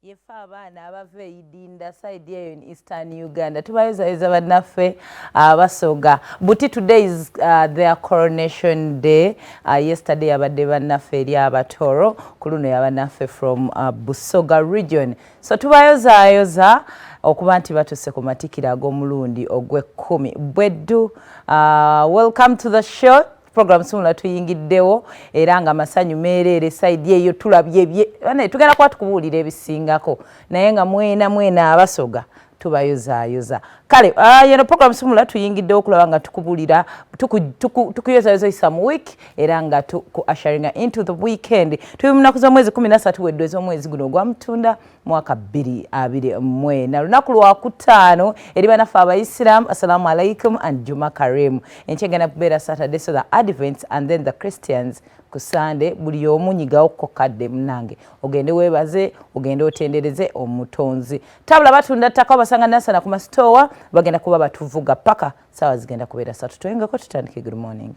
Yefa abaana abava eyidinda side eyo in Eastern Uganda tubayozayeza bannaffe abasoga buti today is their coronation day. Yesterday abadde bannaffe eri abatoro ku luno yabannaffe from Busoga region, so tubayozayoza okuba nti batuuse ku matikira ag'omulundi ogw'ekkumi. Bweddu, welcome to the show. Program sumula tuyingiddewo era nga masanyu meerere side eyo tulabye bye tugenda kuba tukubuulira ebisingako naye nga mwena abasoga tubayozaayoza. Kale yeno program sumula tuyingiddewo okulaba nga tukubuulira tukuyozaayoza isa mu week era nga usharinga into the weekend. Tuli mu nnaku z'omwezi 13 weddu ez'omwezi guno ogwa Mutunda mwaka 2024. Lunaku lwakutaano eri bannaffe abaisiraamu assalamu alaikum and Juma Karim. Enkyegenda kubeera Saturday, so the Advents and then the Christians ku Sunday. Buli omu nyigawo kokadde munange ogende weebaze ogende otendereze omutonzi. Tabula batunda ttaka basanga nasana ku masitowa bagenda kuba batuvuga paka sawa zigenda kubeera 3. Twengako tutandike. Good morning.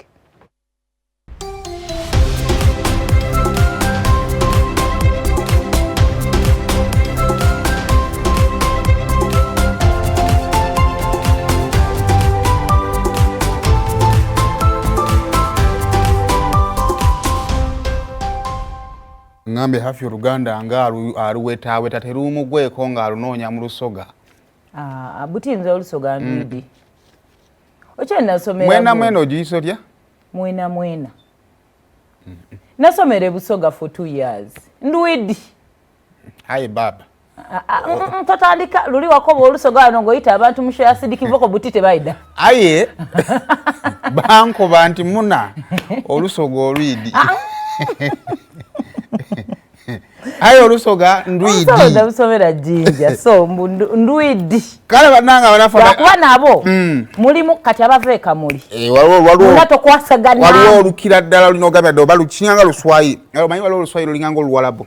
Ngambe hafi Uganda nga aluwetaweta terumugweko nga alunoonya mu Lusoga. Buti nze Olusoga ndidi. Oche nasomera mwena ogiyisolya? Mwena. Nasomera Busoga for 2 years. Ndwidi. Aye baba. Totandika luli wakoba Olusoga ano ngoyita abantu musho asidikivoko buti tebaida. Aye. Banko banti muna Olusoga olwidi. Ayo Olusoga ndwidi. So busomera jinja so ndwidi. Kale bananga banafa kuba nabo mulimu kati abaveeka muli. Waliwo nato kwasagana. Waliwo olukira ddala linogabya do balukinyanga Luswayiri. Manyi waliwo Luswayiri olinganga Oluwalabu.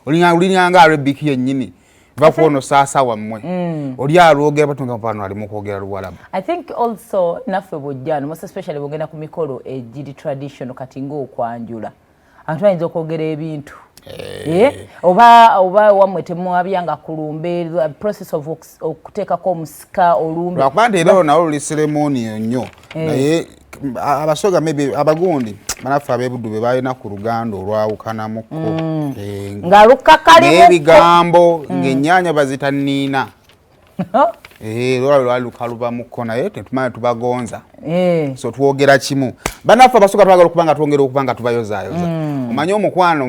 Olinganga Arabic yennyini. Vakuono sasa wammwe. Oli alwogera batunga pano ali mu kwogera Luwalabu. I think also naffe bujjano most especially bogenda ku mikolo egiri traditional kati ng'okwanjula. Abantu bayinza okwogera ebintu. Oba wamwe temwabyanga kulumbe process of okuteekako omusika olumbe. Lwakuba era nawo luli ceremony nnyo. Naye abasoga maybe abagundi banaffe ab'ebuddu be balina ku luganda olwawukanamuko. Nga lukakalimu. N'ebigambo ng'ennyaanya bazita nniina. Lwali lukalubamuko naye tetumanyi tubagonza. So twogera kimu. Banaffe abasoga twagala okubanga twongera okubanga tubayozaayoza. Omanyi omukwano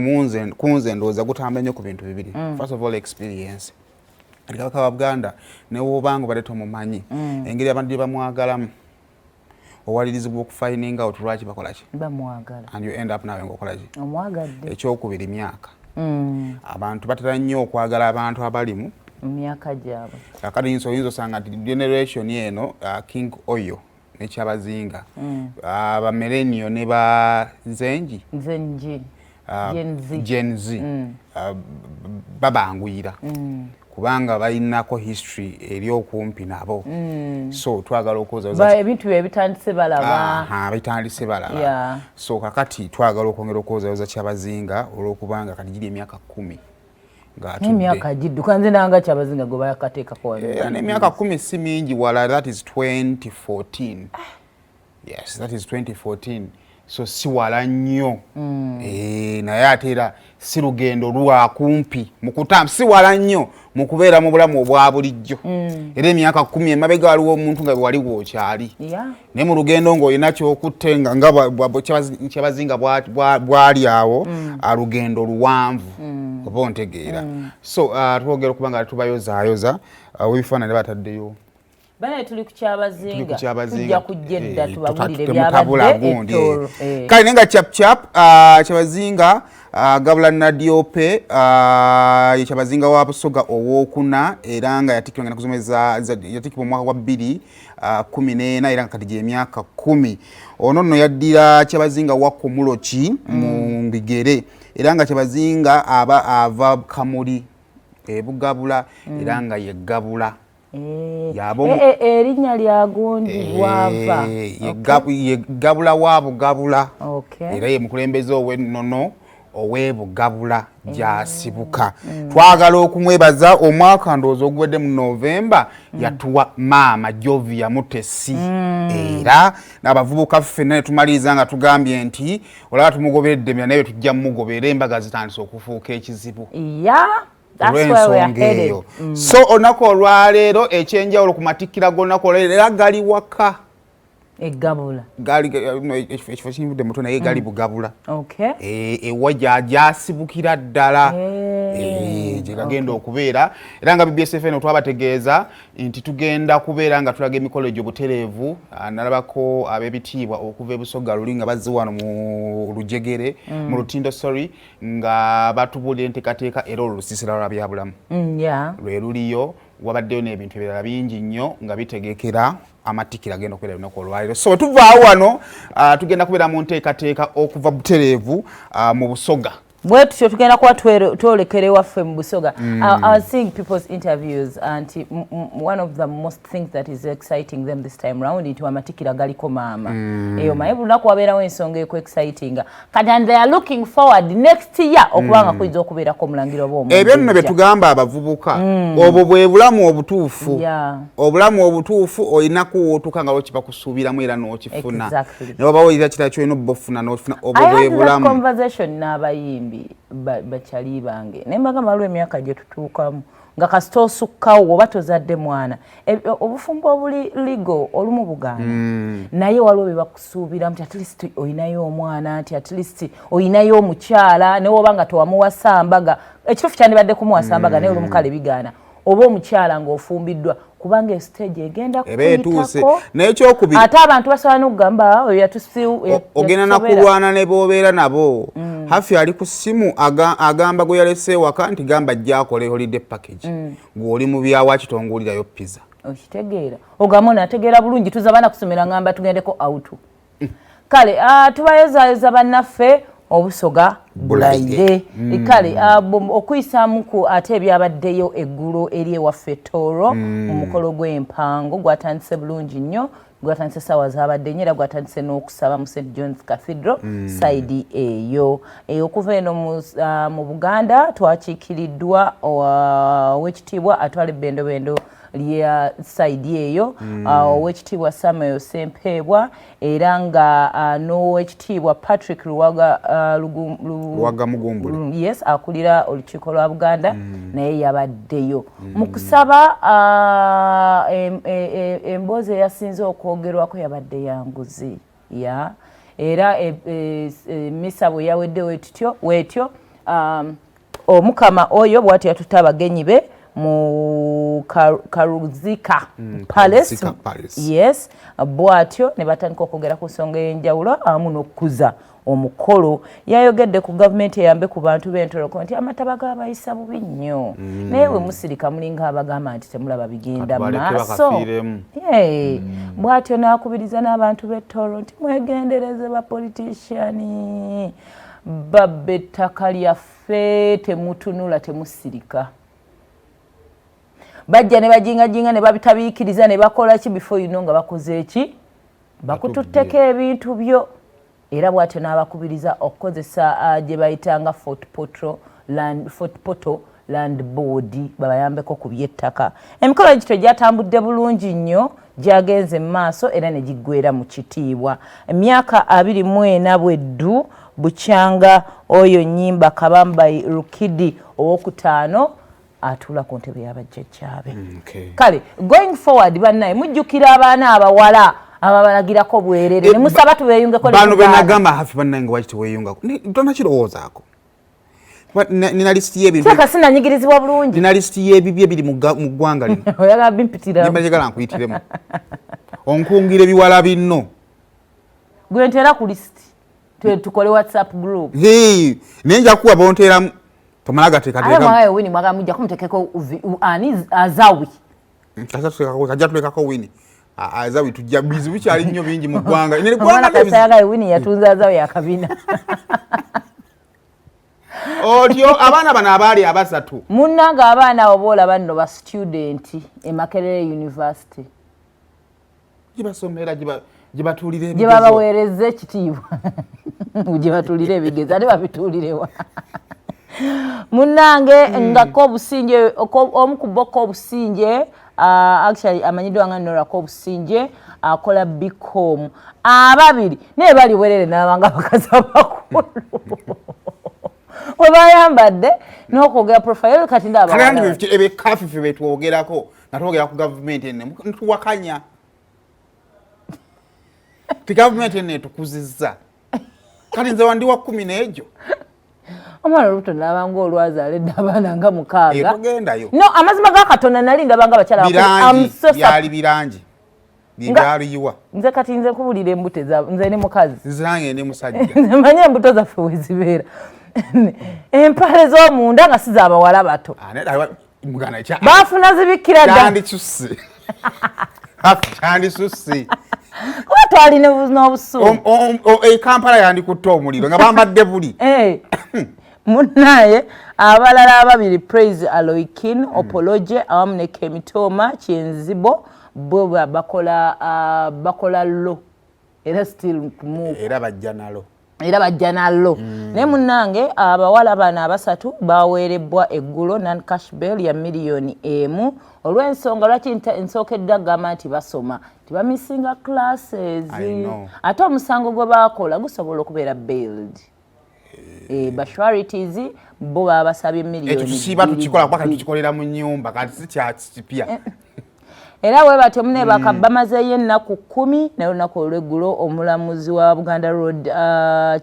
kunze ndowooza gutambula nnyo ku bintu bibiri. First of all, experience. Kabaka wa Buganda ne wobanga obadde tomumanyi engeri abantu gye bamwagalamu owalirizibwa okufining out lwaki bakola ki bamwagala and you end up nawe ng'okola ki omwagadde. Ekyokubiri myaka. Abantu batera nnyo okwagala abantu abalimu myaka gyabwe. Kakati oyinza osanga nti generation eno King Oyo ne Kyabazinga Abamerenio ne ba Zenji Gen Z babanguyira kubanga balinako history eri okumpi nabo. So twagala okwoza ebintu ebitandise balaba. Bitandise balaba. So kakati twagala okwongera okwoza Kyabazinga olw'okubanga kati giri emyaka 10 ng'atudde. Emyaka gidduka nze nanga Kyabazinga gwe bakateekako wano. Emyaka 10 si mingi wala. That is 2014. Yes, that is 2014. So si wala nnyo. Naye ate era si lugendo lwa kumpi mukutamu si wala nnyo mu kubeera mu bulamu obwa bulijjo. Era emyaka 10 emabega waliwo omuntu nga wali wookyali. Ne mu lugendo ng'olina ky'okuttenga nga Kyabazinga bwali awo alugendo luwanvu oba ontegeera. So twogera okubanga tubayozaayoza webifaananyi bataddeyo. Bale tuli ku Kyabazinga tujja kujjedda tubabulire byabadde ettoro. Kale nenga chap Kyabazinga gabula Nadiope Kyabazinga wa Busoga owokuna era nga yatikirwa na kuzomeza yatikibwa mwaka wa 2014 era kati gye emyaka 10. Ono nno yaddira Kyabazinga wa Komuloki mu Mbigere era nga Kyabazinga ava Kamuli ebugabula era nga yeggabula. Erinnya lya gundi wava gabula wa Bugabula. Era ye mukulembeze ow'ennono ow'ebugabula gy'asibuka. Twagala okumwebaza omwaka ndowooza oguwedde mu Novemba yatuwa maama Jovia Mutesi era n'abavubuka ffenna ne tumaliriza nga tugambye nti olaba tumugoberedde naye tujja mugobera embaga zitandise okufuuka ekizibu. That's where we are headed. So olunaku olwaleero ekyenjawulo ku matikkira g'olunaku olwaleero era gali waka. Egabula. Ekifo kinvudde muto naye gali bugabula. Ewa gyasibukira ddala. Gye gagenda okubeera era nga BBS FM twabategeeza nti tugenda kubeera nga tulaga emikolo gy'obutereevu. Nalabako ab'ebitiibwa okuva e Busoga luli nga bazze wano mu Lujegere mu Lutindo nga batubuulira enteekateeka era olusiisira lwa byabulamu lwe luliyo. Wabaddeyo n'ebintu ebirala bingi nnyo nga bitegekera amatikkira agenda okubeera lunaku olwaleero. So tuvaawo wano tugenda kubeera mu nteekateeka okuva butereevu mu Busoga. Bwe tutyo tugenda kuba twolekera ewaffe mu Busoga. I was seeing people's interviews and one of the most things that is exciting them this time round nti amatikkira galiko maama. Eyo maye lunaku wabeerawo ensonga eko exciting. And they are looking forward next year okubanga kuyinza okubeerako omulangiro bw'omuntu. Ebyo nno bye tugamba abavubuka. Obwo bwe bulamu obutuufu. Obulamu obutuufu olina kuwuutuka nga lwokiba kusuubiramu era n'okifuna. Ne waba owulira kirala kyolina obba ofuna n'okifuna. Obwo bwe bulamu. I had that conversation n'abayimbi bachali bange nemagamba lwe emyaka gye tutuukamu nga kasita osukkawo oba tozadde mwana obufumbo obuli ligo olumu Buganda naye waliwo bye bakusuubira nti at least oyinayo omwana nti at least oyinayo omukyala ne woba nga towamuwasa mbaga ekituufu kyandibadde kumuwasa mbaga naye olumu kale bigaana oba omukyala ng'ofumbiddwa kubanga stage egenda kuyitako n'ekyokubiri ate abantu basobola n'okugamba oyo yatusiiwu ogenda nakulwana ne b'obeera nabo hafi ali ku ssimu agamba gwe yalese ewaka nti gamba ajja akole holiday package ng'oli mu byawa kitongoolirayo pizza okitegeera ogamba onategeera bulungi tuza baana kusomera ngamba tugendeko out kale tubayozayoza bannaffe Obusoga bulaire kale okuyisaamuku ate ebyabaddeyo eggulo eri ewaffe Tooro mu mukolo gw'empango gwatandise bulungi nnyo gwatandise ssaawa zaabadde nnyo era gwatandise n'okusaba mu St John's Cathedral side eyo okuva eno mu Buganda twakiikiriddwa owekitiibwa atwala ebbendobendo lya side eyo owekitiibwa Samuel Sempebwa era nga n'owekitiibwa Patrick Luwaga Mugumbule yes akulira olukiiko lwa Buganda naye yabaddeyo mu kusaba emboozi eyasinze okwogerwako yabadde yanguzi era misa bwe yawedde wetyo omukama oyo bw'atyo yatutta abagenyi be mu Karuzika Palace yes bw'atyo ne batandika okwogera ku nsonga ey'enjawulo awamu n'okukuza omukolo yayogedde ku gavumenti eyambe ku bantu b'entoloko nti amataba g'abayisa bubi nnyo naye bwe musirika mulinga abagamba nti temulaba bigenda maaso bw'atyo n'akubiriza n'abantu b'ettolo nti mwegendereze bapoliticiani babbe ettaka lyaffe temutunula temusirika bajja ne bajingajinga ne babitabiikiriza ne bakola ki before you know nga bakoze eki bakututteko ebintu byo era bw'atyo n'abakubiriza okukozesa gye bayitanga Fort Poto Land Board babayambeko ku by'ettaka. Emikolo gityo gyatambudde bulungi nnyo gyagenze mu maaso era ne giggweera mu kitiibwa. Emyaka 24 bweddu bukyanga oyo Nnyimba Kabambai Rukidi owokutaano atula ku ntebe y'abajjajjaabe. Kale going forward bannaye mujjukira abaana abawala ababalagirako bwerere ne musaba tubeeyungeko bano benagamba hafi bannange wakiti weeyungako tona kirowoozaako nina lisiti y'ebintu kyaka sinanyigirizibwa bulungi nina lisiti y'ebibyo ebiri mu ggwanga lino oyagala bimpitiramu njagala nkuyitiremu onkungira ebiwala binno gwe nteera ku lisiti tukole WhatsApp group naye nja kuwa bonteeramu tomala gateekateekamu ayo wini mwaga mujja kumuteekeko ani azawi kajja tulekako wini azawi tujja bizibu bikyali nnyo bingi mu ggwanga kasayaga wini yatunza azawi akabina otyo abaana bano abaali abasatu munnanga abaana abo boolaba nno ba student e Makerere University gibasomera Gyebatulire ebigezo. Gyebabaweereza ekitiibwa. Gyebatulire ebigezo ate babituulirewa. Munnange ngako obusinje omu ku boko obusinje actually amanyiddwa nga Norako obusinje akola bicom ababiri naye bali bwerere n'abanga bakazi abakulu we bayambadde n'okwogera profile kati ndaba kandi ebikafife betwogerako nga twogera ku gavumenti enne ntuwakanya ti gavumenti enne etukuzizza kati nze wandi wa 10 n'ejo omwana olubuto nabanga olwazaala edda abaana nga 6 togendayo no amazima ga Katonda nali ndabanga bakyala byali birangi byaliyiwa nze kati nze kubulira embute nze ne mukazi zange ne musajja nze manye embuto zaffe wezibeera empale z'omunda nga si z'abawala bato baafuna zibikkira dda kyandisusse kuba twali n'obusuumu Kampala yandikutte omuliro nga bambadde buli munnaye abalala ababiri Praise Aloikin Opoloje awamu ne Kemitoma Kyenzibo bo bakola lo era still move era bajja nalo naye munnange abawala bano abasatu baweerebbwa eggulo non cash bail ya $1,000,000 olw'ensonga lwaki nsookedde agamba nti basoma tibamisinga classes ate omusango gwe baakola gusobola okubeera bailed bashwarities bo baba basabye $1,000,000 tusiba tukikola kubanga tukikolera mu nnyumba kati si kyakipya era we batyo mune bamazeeyo ennaku 10 naye olunaku olw'eggulo omulamuzi wa Buganda Road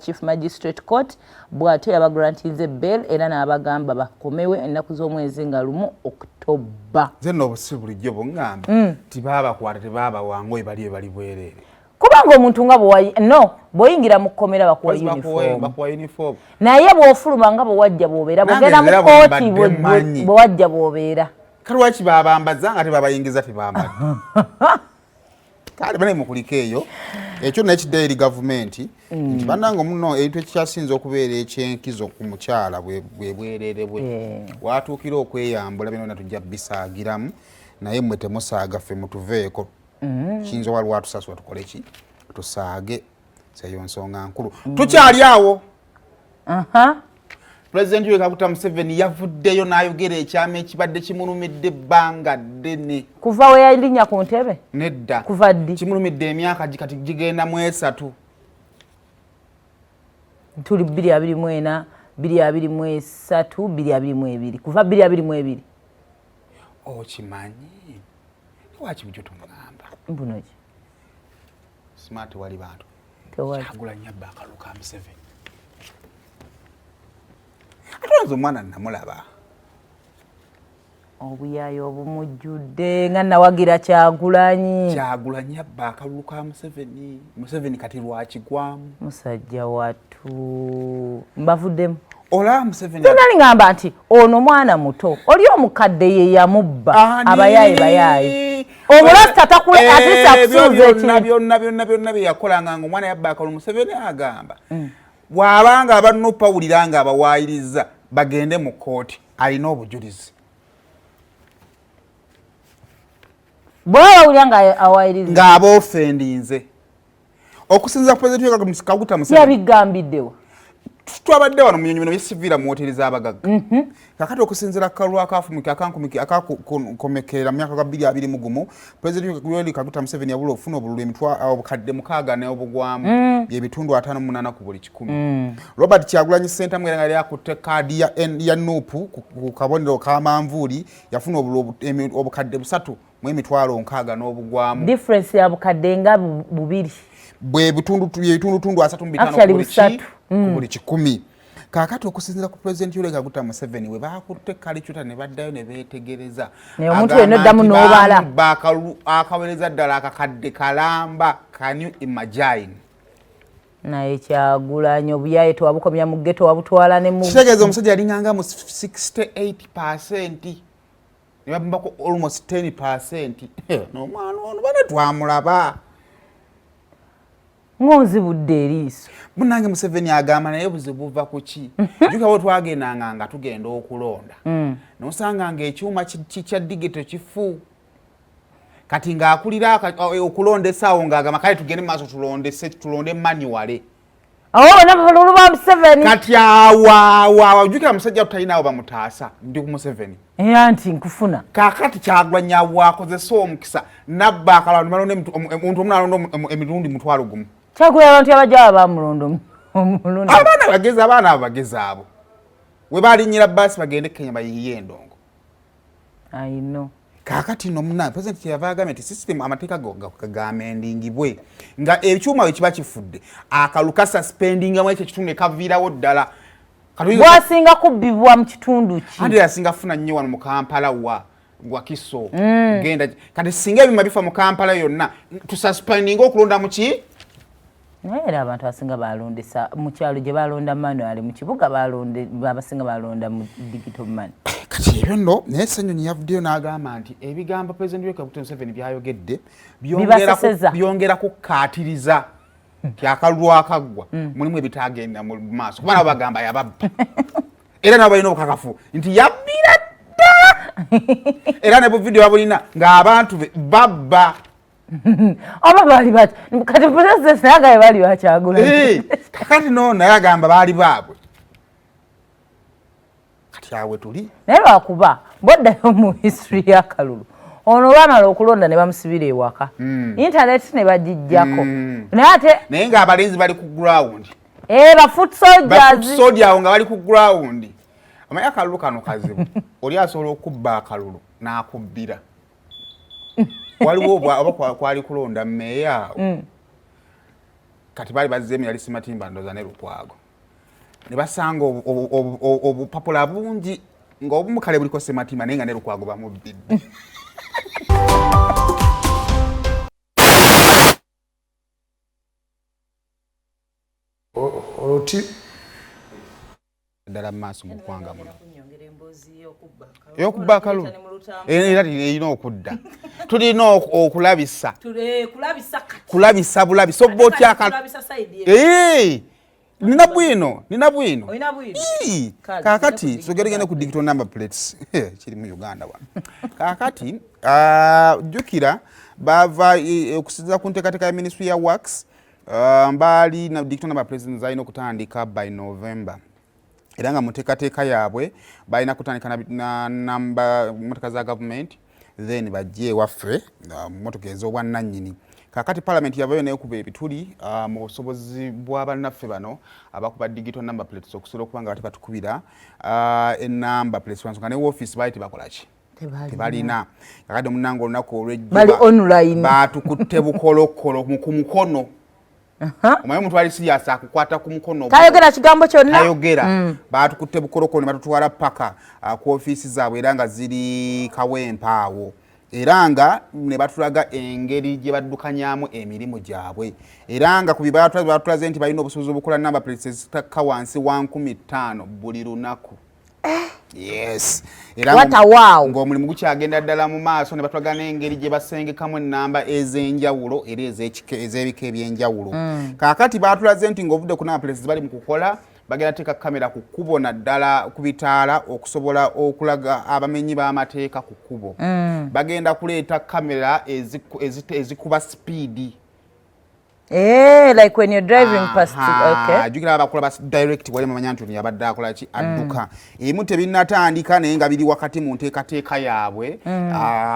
Chief Magistrate Court bw'ate yabagrantinze bail era n'abagamba bakomewe ennaku z'omwezi nga 1 October. Nze nno obusibu bulijjo bungamba tibaabakwata tebaabawanga we bali bwereere kubanga omuntu nga bw'oyingira mu kkomera bakuwa uniform naye bw'ofuluma nga bw'owajja bw'obeera bw'ogenda mu kooti bw'owajja bw'obeera kale lwaki babambaza nga tebabayingiza tebambadde kale bane mukuliko eyo ekyo nekidde eri gavumenti nti bannange muno ebintu ekikyasinza okubeera ekyenkizo ku mukyala bwereere bwe watuukira okweyambula byonna tujja bisaagiramu naye mmwe temusaaga ffe mutuveeko kiyinza wali watusasula tukole ki tusaage seyo nsonga nkulu tukyali awo President Yoweri Kaguta Museveni yavuddeyo n'ayogera ekyama ekibadde kimulumidde ebbanga ddene kuva we yalinnya ku ntebe nedda kuva ddi kimulumidde emyaka kati gigenda mu 3 tuli 2024 2023 2022 kuva 2022 okimanyi lwaki bujjo tumugamba mbunoki smart wali bantu agula nyabba akalu ka Museveni atwanze omwana namulaba obuyayo obumujjudde nga nawagira Kyagulanyi abba akalulu ka Museveni kati lwakigwamu musajja wattu mbavuddemu olaba Museveni nali ngamba nti ono mwana muto oli omukadde ye yamubba abayayi omulasta takule atisa kusuuza byonna byeyakolanga nga omwana yabba akalulu Museveni agamba bw'abanga aba NUP awulira nga abawaayiriza bagende mu kooti alina obujulizi bw'abawulira nga awaayiriza ng'aba offendinze okusinza ku Pulezidenti Yoweri Kaguta Museveni yabigambiddewa twabadde wano mu nyonyi bino byesiviira mu wooteeri z'abagagga kakati okusinziira ku kalulu akakomekerera mu myaka ga 2021 Pulezidenti Yoweri Kaguta Museveni yabula okufuna obululu obukadde 6 n'obugwamu by'ebitundu 58 ku buli 100 Robert Kyagulanyi Ssentamu era nga yali akutte kaadi ya NUP ku kabonero ka manvuuli yafuna obululu obukadde 3 mu emitwalo 6 n'obugwamu difference ya bukadde nga bubiri bwe bitundu 3.5 ku buli 100 kakati okusinziira ku Pulezidenti Yoweri Kaguta Museveni we bakutte kalikyuta ne baddayo ne beetegereza omuntu yenna oddamu n'obala akawereza ddala akakadde kalamba can you imagine naye Kyagulanyi obuyaye tewabukomya mu ggeto wabutwala ne mu kitegeeza omusajja yalinganga mu 68% ne babumbako almost 10% n'omwana ono bane twamulaba ngonzibudde eriiso munange Museveni agamba naye buzibu buva ku ki juka bwe twagendanga nga tugenda okulonda nosanga nga ekyuma kya digito kifu kati ng'akulira okulondesaawo ng'agamba kale tugende maaso tulonde manuwale nabululu bwa Museveni kati awa ojjukira musajja tutalinawo bamutaasa ndi ku Museveni anti nkufuna kaakati Kyagulanyi bwakozesa omukisa nabba akalalo balonde omuntu omu nalonda emirundi 1,000 Kyagulanyi abantu abajja bamulonda omulundi abaana abagezi abo we balinnyira bbaasi bagende Kenya bayiye endongo I know kaakati no muna president kyava agambye nti system amateeka gagamendingibwe nga ekyuma we kiba kifudde akaluka suspendinga mu ekyo kitundu ekaviirawo ddala bwasinga kubbibwa mu kitundu ki andi yasinga funa nnyo wano mu Kampala gwa Kiso genda kati singa ebima bifa mu Kampala yonna tususpendinga okulonda mu ki naye era abantu abasinga balondesa mu kyalo gye balonda manual mu kibuga abasinga balonda mu digital money kati ebyo nno naye Ssenyonyi yavuddeyo n'agamba nti ebigambo President Yoweri Kaguta Museveni byayogedde byongera kukaatiriza nti akalulu akaggwa mulimu ebitagenda mu maaso kuba nabo bagamba yababba era nabo balina obukakafu nti yabbira dda era ne bu vidiyo babulina ng'abantu babba oba baali bati kati President nagaye baali Kyagulanyi kakati no naye agamba baali baabwe kati awe tuli naye lwakuba boddayo mu history y'akalulu ono baamala okulonda ne bamusibira ewaka internet ne bagijjako naye ate naye ng'abalenzi bali ku ground bafoot soldiers awo nga bali ku ground amanyi akalulu kano kazibu oli asobola okubba akalulu n'akubbira waliwo oba kwali kulonda mmeeya kati baali bazzeemu yali Simatimba ndoza ne Lukwago ne basanga obupapula bungi ng'obumu kale buliko Simatimba naye nga ne Lukwago bamubbidde oti ddala mu maaso mu ggwanga muno ey'okubba akalulu era erina okudda tulina okulabisa bulabisa obba otya nina bwino kaakati tugeragende ku digital number plates kiri mu Uganda wano kaakati jjukira bava okusinziira ku nteekateeka ya Ministry ya Works mbaali na digital number plates zalina okutandika by November era nga mu nteekateeka yaabwe balina kutandika na namba motoka za government then bajje ewaffe motoka ez'obwannannyini kakati parliament yavayo naye kuba ebituli mu busobozi bw'abannaffe bano abakuba digital number plates okusobola okuba nga bati batukubira enamba plates wansonga ne office baali tebakolaki tebalina kakati omunanga olunaku olwejjo batukutte bukolokolo ku mukono omanyi omuntu ali serious akukwata ku mukono tayogera kigambo kyonna tayogera batukutte bukolokolo ne batutwala paka ku office zaabwe era nga ziri Kawempa awo era nga ne batulaga engeri gye baddukanyaamu emirimu gyabwe era nga ku bibatulaze nti balina obusobozi obukola number plates ezitakka wansi wa 15 buli lunaku yes era ng'omulimu gukyagenda ddala mu maaso ne batulaga n'engeri gye basengekamu ennamba ez'enjawulo era ez'ebika ebyenjawulo kaakati batulaze nti ng'ovudde ku number plates bali mu kukola bagenda teeka kamera ku kkubo naddala ku bitaala okusobola okulaga abamenyi b'amateeka ku kkubo bagenda kuleeta kamera ezikuba speed like when you're driving past okay jukira abakola bas direct wale mamanya nti yabadde akola ki adduka emu tebinnatandika naye nga biri wakati mu nteekateeka yaabwe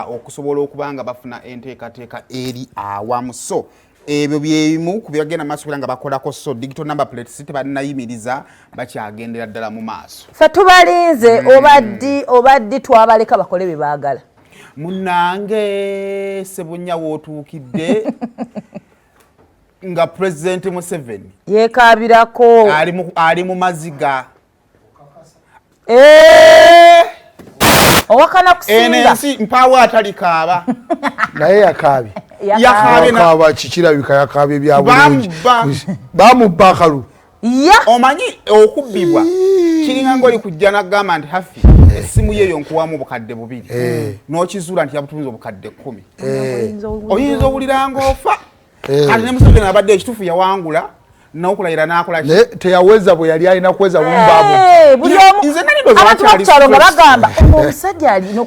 okusobola okubanga bafuna enteekateeka eri awamu so ebyo byebimu ku byagenda maaso kugira nga bakolako so digital number plates tebanayimiriza bakyagendera ddala mu maaso fe tubalinze obaddi twabaleka bakole bye baagala munnange Sebunya wootuukidde nga President Museveni yeekabirako ali mu maziga owakana kusinga ensi mpaawo atalikaaba naye yakaabe kikirabika yakaabe byabulungi bamubba akalulu omanyi okubbibwa kiringa ng'oli kujja n'agamba nti hafi essimu yeeyo nkuwamu obukadde 2 n'okizuula nti yabutunza obukadde 10 oyinza owulira ng'ofa ate ne Museveni abadde ekituufu yawangula n'okulayira n'akola ne teyaweza bwe yali alina kuweza bumbaabu buli omu abantu bakyalo nga bagamba omusajja yalina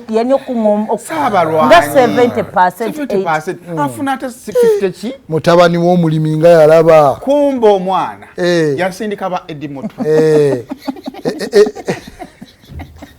nga 70% afuna ate 50 ki mutabani w'omulimi nga yalaba kumba omwana yasindika ba edimoto